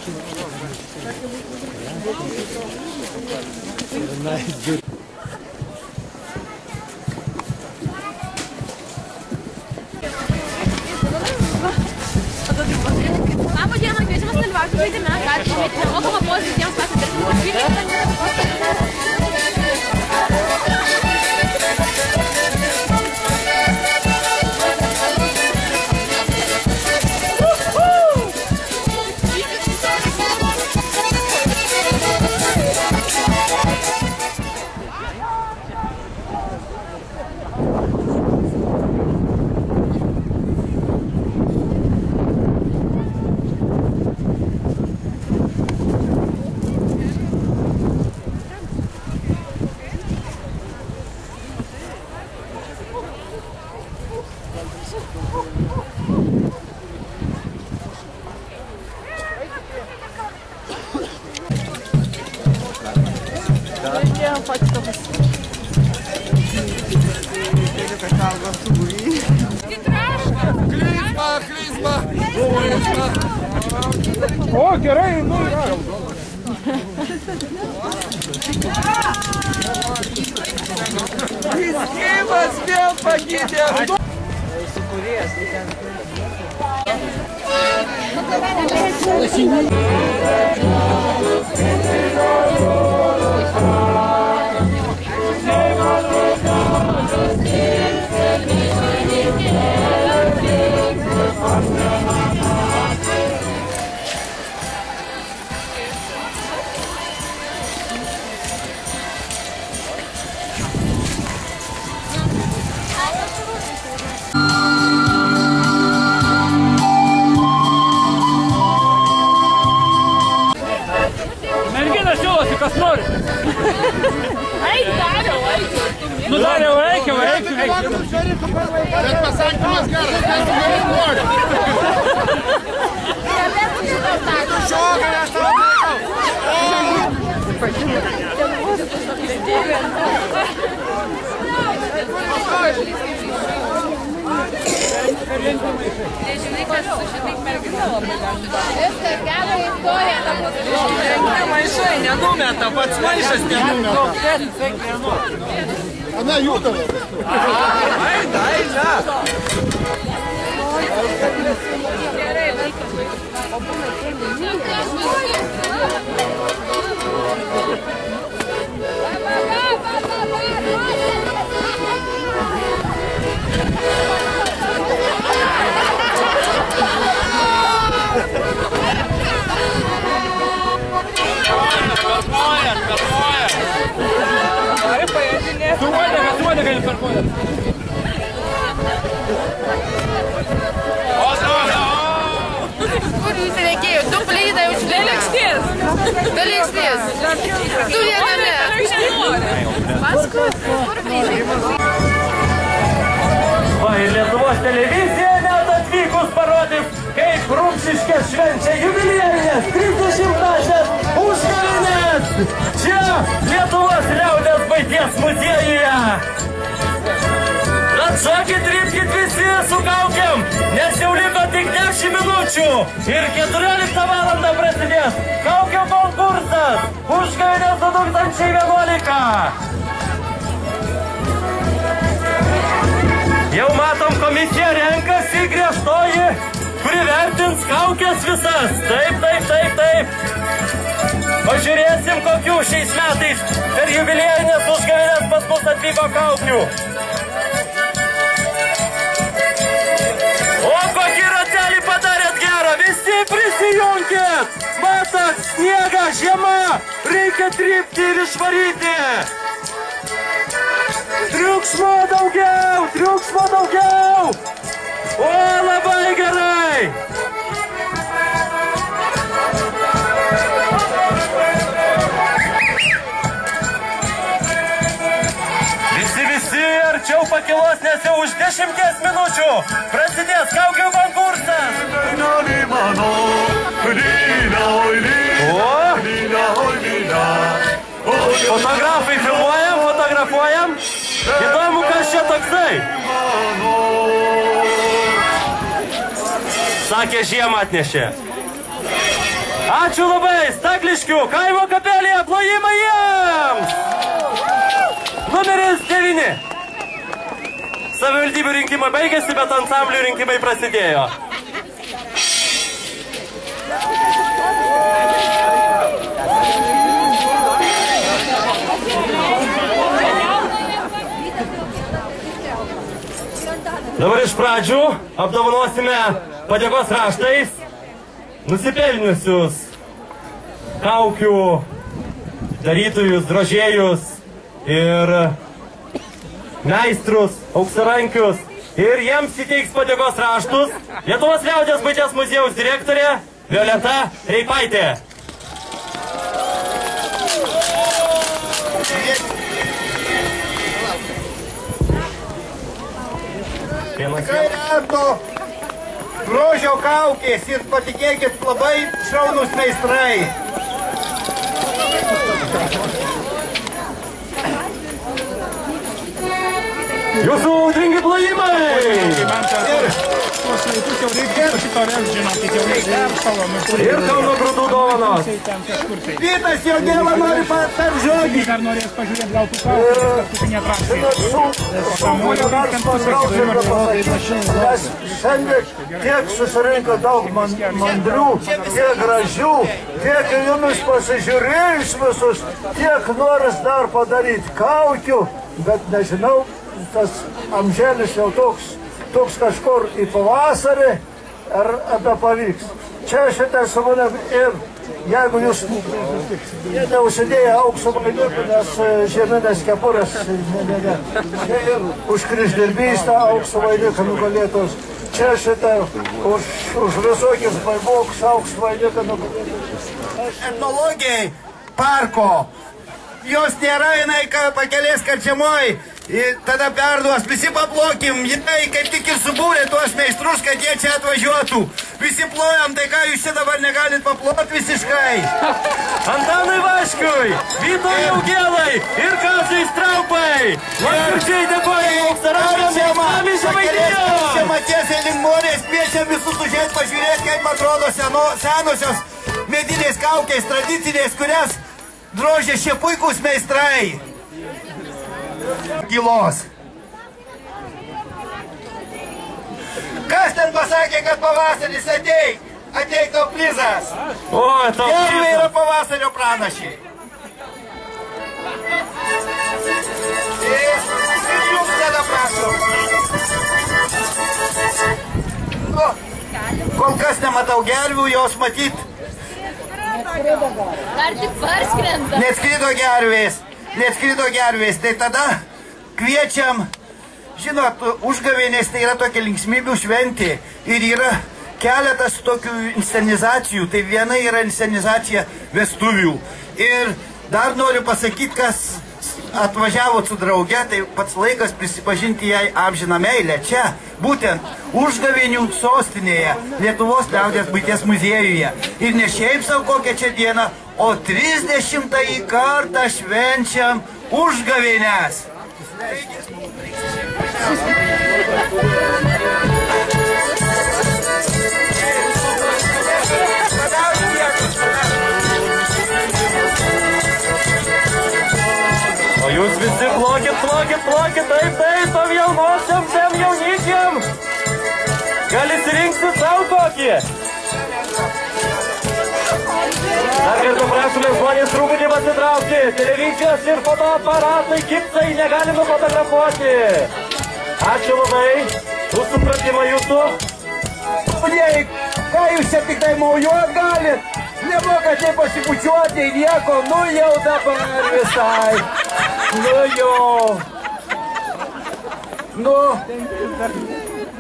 Laba diena, kviečiamas dalyvauti žaidime. Galite išmėti nemokamą pozą visiems pasidaryti. O, gerai, nu yra. Įskimas vėl pagydė. Sukūrėjas, mergina siūlosi, kas nori. Eik, dariau, eik. Nu, dariau, eik. Bet pasakymas geras, nes tu gerai nori. Tu šokai, aš tavo mėgau. Nežinai, kad su šitai mergina labai lengva. Viskas, gera istorija, ta būtų. Maišai nenumeta, pats maišas nenumeta. Ana jūdavo. Aida. Gerai, vaikas. Kur jūs reikėjo? Du plydai užlėlėkštės. Dalėkštės. Tu viename. Paskui, kur plydai? Va, ir Lietuvos televizija net atvykus parodys, kaip Rumšiškės švenčia jubiliejinės 30-metės užgavėnės čia Lietuvos liaudės buities muziejuje. Atšokit, rimkit visi su kaukėm, nes jau liko tik 10 minučių ir 14 valandą prasidės kaukių konkursas užgavėnės 2011. Jau matom, komisija renkasi griežtoji, kuri vertins kaukės visas. Taip. Pažiūrėsim, kokių šiais metais per jubiliejinės užgavėnės pas mus atvyko kaukių. O kokį ratelį padarėt gerą, visi prisijunkit! Matot, sniega, žiema, reikia trypti ir išvaryti. Triukšmo daugiau! O, labai gerai! Visi arčiau pakilos, nes jau už 10 minučių prasidės kaukių konkursas. Fotografai fotografuojam. Įdomu, kas čia toksai. Sakė, žiemą atnešė. Ačiū labai, Stakliškių kaimo kapelėje plojimai jiems. Numeris 9. Savivaldybių rinkimai baigėsi, bet ansamblių rinkimai prasidėjo. Dabar iš pradžių apdovanosime padėkos raštais nusipelniusius kaukių darytojus, drožėjus ir meistrus, auksarankius. Ir jiems įteiks padėkos raštus Lietuvos liaudies buities muziejaus direktorė Violeta Reipaitė. Tikrai reto grožio kaukės ir patikėkit, labai šaunus meistrai. Jūsų audringi plojimai! Ir Kauno Grūdų dovanos. Vytas jau dėlą nori per žodį. Dar norės pažiūrėti gal tų kaukų, paskutinė prašymė. Nes šiandien tiek susirinko daug mandrių, tiek gražių, tiek jumis pasižiūrėjus visus, tiek noris dar padaryti kaukių, bet nežinau, tas amželis jau toks kažkur į pavasarį, ar pavyks. Čia šitą su manim ir jeigu jūs neužsidėję aukso vainiukų, nes žieminės kepurės, už kryždirbystę aukso vainiuką nugalėtos. Čia šitą už visokius vaibokus aukso vainiuką nugalėtos. Etnologijai parko. Jos nėra, jinai pakelės karčiamoj. Tada perduos, visi paplokim, jinai kaip tik ir subūrė tuos meistrus, kad jie čia atvažiuotų. Visi plojam, tai ką jūs čia dabar negalit paplot visiškai? Antanui Vaškiui, Vytui Jaugėlai ir Kazui Straupai. Nuoširdžiai dėkojame auksarankiams. Čia Matiesai Lingmonės, kviečiam visus užėti pažiūrėti, kaip atrodo senosios medinės kaukės, tradicinės, kurias drožė šie puikūs meistrai. Gilos. Kas ten pasakė, kad pavasaris ateik? Ateik tau prizas. O, tau prizas. Gervė yra pavasario pranašiai. Ir jums tada prašom. Kol kas nematau gervių, jos matyt. Dar tik parskrenda. Neatskrido gervės, tai tada kviečiam, žinot, užgavėnės tai yra tokia linksmybių šventė ir yra keletas tokių inscenizacijų, tai viena yra inscenizacija vestuvių. Ir dar noriu pasakyti, kas atvažiavo su drauge, tai pats laikas prisipažinti jai amžiną meilę. Čia, būtent, užgavėnių sostinėje, Lietuvos liaudies buities muziejuje. Ir ne šiaip savo kokią čia dieną, o 30-ąjį kartą švenčiam užgavėnes. O jūs visi plokit, taip, tom jaunosiam, tiem jaunikiam. Gali surinkti savo kokį. Dar kartą prašome žmonės truputį pasitraukti. Televizijos ir fotoaparatai, kipsai negali nufotografuoti. Ačiū labai. Už supratimą jūsų. Paudėjai, ką jūs čia tik tai maujuot galit? Nemokate pasipučiuoti nieko, nu jau dabar visai. Nu jau. Nu.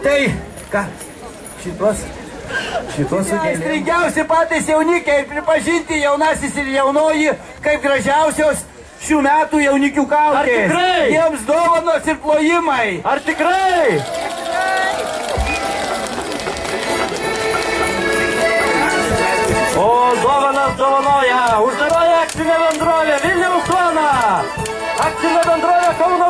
Tai, ką? Šitos sudėlė. Stringiausi patys jaunikiai ir pripažinti jaunasis ir jaunoji kaip gražiausios šių metų jaunikių kaukės. Ar tikrai? Jiems dovanos ir plojimai. Ar tikrai? O dovanas dovanoja uždaroji akcinė bendrovė Vilniaus Zona. Akcinė bendrovė Kauno